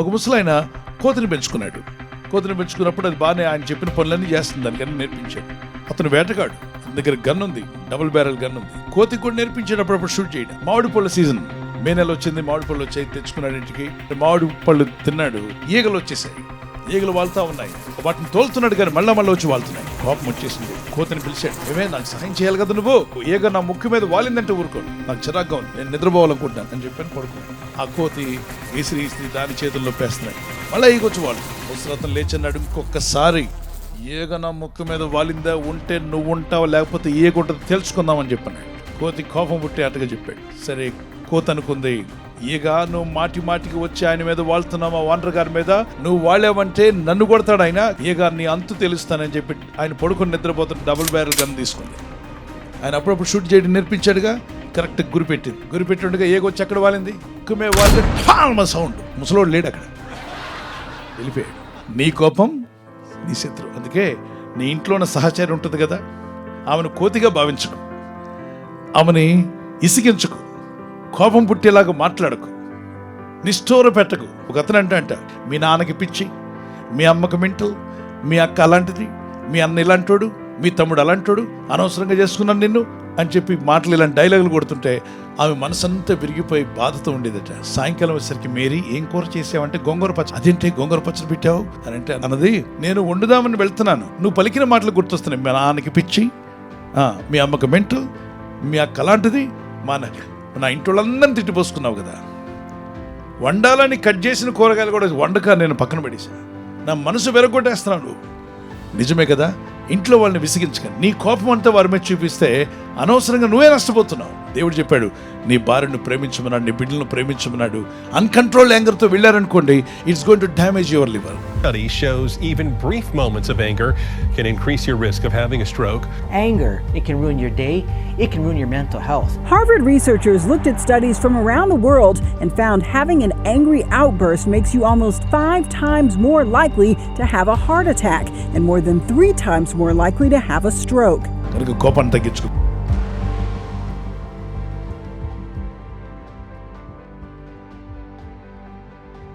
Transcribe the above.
ఒక ముసలాయన కోతిని పెంచుకున్నాడు. కోతిని పెంచుకున్నప్పుడు అది బాగానే ఆయన చెప్పిన పనులన్నీ చేస్తుంది, దానికన్నీ నేర్పించాడు. అతను వేటగాడు, అతని దగ్గర గన్ ఉంది, డబుల్ బ్యారెల్ గన్ ఉంది. కోతికి కూడా నేర్పించేటప్పుడు షూట్ చేయడం. మామిడి పళ్ళ సీజన్, మే నెల వచ్చింది, మామిడి పళ్ళు వచ్చాయి, తెచ్చుకున్నాడు ఇంటికి. మామిడి పళ్ళు తిన్నాడు, ఈగలు వచ్చేసాయి, ఈగలు వాళ్తా ఉన్నాయి. వాటిని తోలుతున్నాడు కానీ మళ్ళా వచ్చి వాళ్తున్నాయి. కోపం వచ్చేసింది, కోతిని పిలిచాడు. ఏమే నాకు సహాయం చేయాలి కదా నువ్వు, ఈగ నా ముక్కు మీద వాలిందంటే ఊరుకోను, నాకు చిరాగ్గా ఉంది, నేను నిద్రపోవాలనుకుంటున్నాను అని చెప్పాను. పడుకున్నాను. ఆ కోతి ఇసిరి దాని చేతుల్లో పేస్తున్నాడు. మళ్ళీ ఈగొచ్చి వాళ్ళు ముసలతను లేచన్నాడు, ఇంకొకసారి ఈగ నా ముక్కు మీద వాలిందా ఉంటే నువ్వు ఉంటావు, లేకపోతే ఈగ ఉంటుంది తెలుసుకుందామని చెప్పాను. కోతి కోపం పుట్టి అటుగా చెప్పాడు. సరే కోతి అనుకుంది, ఈగ నువ్వు మాటికి వచ్చి ఆయన మీద వాళ్తున్నావు, ఓనర్ గారి మీద నువ్వు వాళ్లేవంటే నన్ను కొడతాడు ఆయన, ఈగ నీ అంతు తెలుస్తానని చెప్పి ఆయన పడుకుని నిద్రపోతున్న డబుల్ బ్యారెల్ గన్ తీసుకుంది. ఆయన అప్పుడప్పుడు షూట్ చేయడం నేర్పించాడుగా. కరెక్ట్ గురిపెట్టి ఉండగా ఈగ వచ్చి అక్కడ వాలింది, కుమే వాళ్ళ సౌండ్, ముసలోడు లేడు అక్కడ, వెళ్ళిపోయాడు. నీ కోపం నీ శత్రు. అందుకే నీ ఇంట్లో ఉన్న సహచారి ఉంటుంది కదా, ఆమెను కోతిగా భావించడం, ఆమెని ఇసిగించుకు, కోపం పుట్టేలాగా మాట్లాడకు, నిష్ఠూర పెట్టకు. ఒక అతను అంట, మీ నాన్నకి పిచ్చి, మీ అమ్మకి మెంటల్, మీ అక్క అలాంటిది, మీ అన్న ఇలాంటోడు, మీ తమ్ముడు అలాంటోడు, అనవసరంగా చేసుకున్నాను నిన్ను అని చెప్పి మాటలు ఇలాంటి డైలాగులు కొడుతుంటే ఆమె మనసంతా విరిగిపోయి బాధతో ఉండేదట. సాయంకాలం వచ్చేసరికి, మేరీ ఏం కూర చేసావంటే గోంగూర పచ్చడి. అదేంటే గోంగూర పచ్చడి పెట్టావు అని అంటే అన్నది, నేను వండుదామని వెళ్తున్నాను, నువ్వు పలికిన మాటలు గుర్తొస్తున్నాయి. మీ నాన్నకి పిచ్చి, మీ అమ్మకి మెంటల్, మీ అక్క అలాంటిది, నా ఇంటోళ్ళందరినీ తిట్టిపోసుకున్నావు కదా, వండాలని కట్ చేసిన కూరగాయలు కూడా వండక నేను పక్కన పడేసా, నా మనసు వెరగొట్టేస్తున్నావు. నిజమే కదా, ఇంట్లో వాళ్ళని విసిగించకండి. నీ కోపం అంతా వారి మీద చూపిస్తే అనవసరంగా నువ్వే నష్టపోతున్నావు. దేవుడు చెప్పాడు, నీ భార్యను ప్రేమించమన్నాడు, నీ బిడ్డలను ప్రేమించమన్నాడు. అన్కంట్రోల్ యాంగర్తో వెళ్ళారనుకోండి, it's going to damage your liver. Study shows even brief moments of anger can increase your risk of having a stroke. Anger, it can ruin your day, it can ruin your mental health. Harvard researchers looked at studies from around the world and found having an angry outburst makes you almost 5 times more likely to have a heart attack and more than 3 times more likely to have a stroke. కనుక కోపాన్ని తగ్గించుకో.